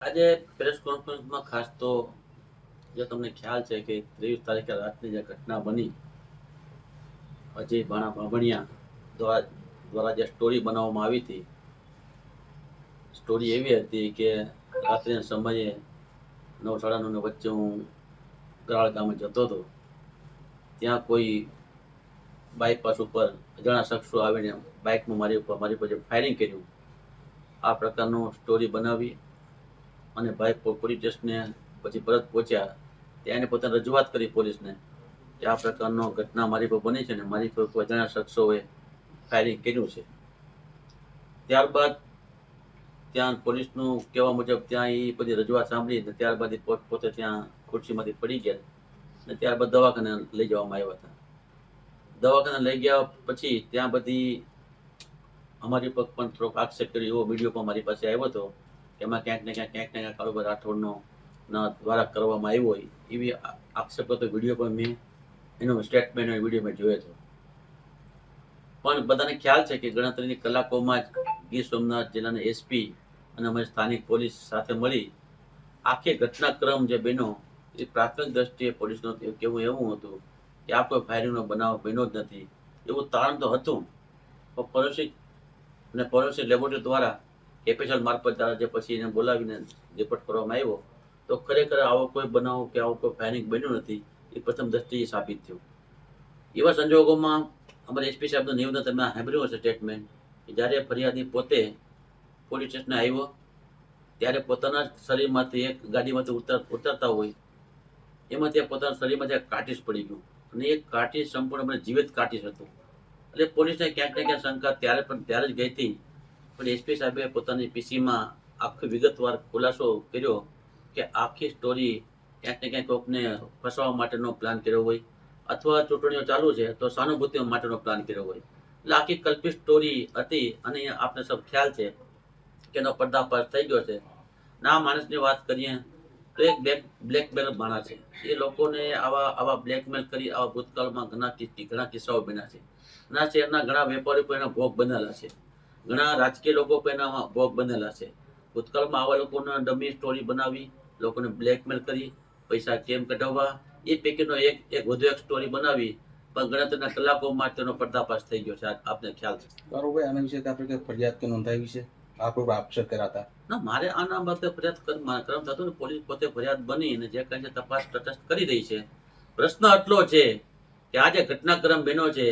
આજે પ્રેસ કોન્ફરન્સમાં ખાસ તો જો તમને ખ્યાલ છે કે 23 તારીખે રાતની જે ઘટના બની, અજય બામણિયા દ્વારા જે સ્ટોરી બનાવવામાં આવી હતી, સ્ટોરી એવી હતી કે રાત્રિના સમયે 9, 9:30 વચ્ચે હું ગરાળ ગામે જતો હતો. ત્યાં કોઈ બાયપાસ ઉપર અજાણા શખ્સો આવીને બાઇકમાં મારી પર ફાયરિંગ કર્યું. આ પ્રકારનું સ્ટોરી બનાવી અને ભાઈ પોલીસ સ્ટેશને પછી પરત પહોંચ્યા. ત્યાં એને પોતાની રજૂઆત કરી પોલીસને કે આ પ્રકારનો ઘટના મારી પર બની છે ને મારી પર કોઈ અજાણ્યા શખ્સોએ ફાયરિંગ કર્યું છે. ત્યારબાદ ત્યાં પોલીસનું કહેવા મુજબ ત્યાં એ બધી રજૂઆત સાંભળી અને ત્યારબાદ પોતે ત્યાં ખુરશીમાંથી પડી ગયા અને ત્યારબાદ દવાખાને લઈ જવામાં આવ્યા હતા. દવાખાને લઈ ગયા પછી ત્યાં બધી અમારી પર પણ થોડોક આક્ષેપ કર્યો એવો વિડીયો પણ મારી પાસે આવ્યો હતો કે એમાં ક્યાંક ને ક્યાંક કાળુભાઈ રાઠોડનો દ્વારા કરવામાં આવ્યો હોય એવી આક્ષેપ કરતો વિડીયો પણ મેં એનો સ્ટેટમેન્ટ વિડીયો મેં જોયો હતો. પણ બધાને ખ્યાલ છે કે ગણતરીની કલાકોમાં જ ગીર સોમનાથ જિલ્લાના એસપી અને અમારી સ્થાનિક પોલીસ સાથે મળી આખી ઘટનાક્રમ જે બન્યો એ પ્રાથમિક દ્રષ્ટિએ પોલીસનું કહેવું એવું હતું કે આ કોઈ ફાયરિંગનો બનાવ બન્યો જ નથી. એવું તારણ તો હતું, પણ ફોરેન્સિક લેબોરેટરી દ્વારા એપીએસએલ મારફત જે પછી એને બોલાવીને રિપોર્ટ કરવામાં આવ્યો તો ખરેખર આવો કોઈ બનાવ કે આવો કોઈ ફાયરિંગ બન્યું નથી એ પ્રથમ દ્રષ્ટિએ સાબિત થયું. એવા સંજોગોમાં અમારા એસપી સાહેબનું નિવેદન તમે સાંભળ્યું હશે સ્ટેટમેન્ટ કે જ્યારે ફરિયાદી પોતે પોલીસ સ્ટેશને આવ્યો ત્યારે પોતાના શરીરમાંથી એક ગાડીમાંથી ઉતરતા હોય એમાંથી પોતાના શરીરમાંથી એક કાર્ટીસ પડી ગયું અને એ કાર્ટીસ સંપૂર્ણપણે જીવિત કાર્ટીસ હતું. એટલે પોલીસને ક્યાંક ને ક્યાંક શંકા ત્યારે જ ગઈ હતી. પણ એસપી સાહેબે પોતાની પીસીમાં આખી વિગતવાર ખુલાસો કર્યો કે આખી સ્ટોરી ક્યાંક ને ક્યાંક કોકને ફસાવવા માટેનો પ્લાન કર્યો હોય અથવા ચૂંટણીઓ ચાલુ છે તો સહાનુભૂતિ માટેનો પ્લાન કર્યો હોય. એટલે આખી કલ્પિત સ્ટોરી હતી અને આપને સૌ ખ્યાલ છે કે એનો પર્દાફાશ થઈ ગયો છે. ના માણસની વાત કરીએ તો એક બ્લેકમેલ માણસ છે. એ લોકોને આવા બ્લેકમેલ કરી આવા ભૂતકાળમાં ઘણા કિસ્સાઓ બન્યા છે. ઘણા શહેરના ઘણા વેપારીઓ પણ એના ભોગ બનેલા છે. ઘણા રાજકીય લોકો પણ એના ભોગ બનેલા છે. ભૂતકાળમાં આવા લોકોને ડમી સ્ટોરી બનાવી લોકોને બ્લેકમેલ કરી પૈસા કેમ કઢાવવા એ પૈકીનો એક વધુ એક સ્ટોરી બનાવી પણ ગણતરીના કલાકોમાં તેનો પર્દાફાશ થઈ ગયો છે. આપને ખ્યાલ છે બરોબર. આના વિશે આપણે ફરિયાદ કે નોંધાવી છે આપણે આક્ષેપ કરાતા ના મારે આના બાબતે ફરિયાદ કરમ થતું ને પોલીસ પોતે ફરિયાદ બની અને જે કઈ તપાસ તટસ્થ કરી રહી છે. પ્રશ્ન એટલો છે કે આ જે ઘટનાક્રમ બન્યો છે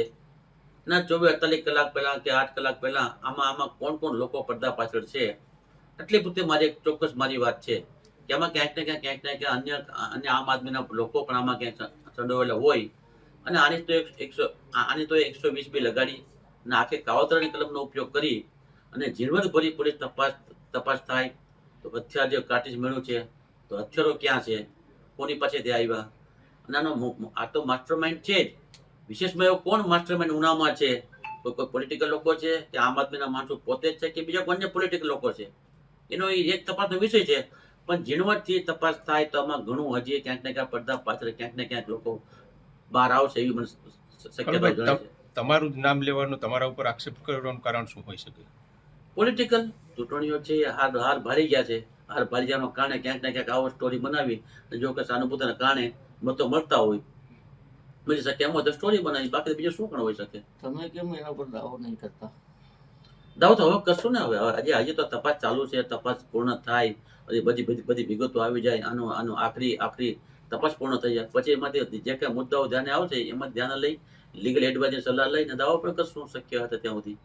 એના 24-48 કલાક પહેલા કે 8 કલાક પહેલા આમાં કોણ લોકો પડદા પાછળ છે એટલી પૂરતી મારી ચોક્કસ મારી વાત છે કે આમાં ક્યાંક ને ક્યાંક અન્ય આમ આદમીના લોકો પણ આમાં ક્યાંક સંડોવાયેલા હોય અને આની તો 120 બી લગાડી અને આખી કાવતરાની કલમનો ઉપયોગ કરી અને ઝીણવટભરી પોલીસ તપાસ થાય તો હથિયાર જે કાર્ટીજ મળ્યું છે તો હથિયારો ક્યાં છે, કોની પાસેથી આવ્યા અને આ તો માસ્ટર માઇન્ડ છે જ. વિશેષમાં એવો કોણ માસ્ટર માઇન્ડ ઉનામાં છે? કોઈ પોલિટિકલ લોકો છે કે આમ આદમીના માણસો પોતે જ છે કે બીજા અન્ય પોલિટિકલ લોકો છે? એનો એક તપાસનો વિષય છે. પણ ઝીણવટથી તપાસ થાય તો આમાં ઘણું હજી ક્યાંક ને ક્યાંક પડદા પાછળ ક્યાંક ને ક્યાંક લોકો બહાર આવશે એવી મને શક્યતા જણાય છે. તમારું જ નામ લેવાનું, તમારા ઉપર આક્ષેપ કરવાનું કારણ શું હોઈ શકે? પોલિટિકલ ચૂંટણીઓ છે, હાર ભારી ગયા છે. હાર ભારી જવાના કારણે ક્યાંક ને ક્યાંક આવો સ્ટોરી બનાવી જો કે સહાનુભૂતિના કારણે મતો મળતા હોય મળી શકે એમ તો સ્ટોરી બનાવી, બાકી બીજું શું પણ હોઈ શકે. તમે કેમ એના પર દાવો નહીં કરતા? દાવો તો હવે કરશું ને. હવે હજી તો તપાસ ચાલુ છે. તપાસ પૂર્ણ થાય પછી બધી વિગતો આવી જાય. આનું આખરી તપાસ પૂર્ણ થઈ જાય પછી એમાંથી જે કઈ મુદ્દાઓ ધ્યાને આવશે એમાં ધ્યાને લઈ લીગલ એડવાઇઝની સલાહ લઈને દાવો પણ કરશું શક્ય હતા ત્યાં સુધી.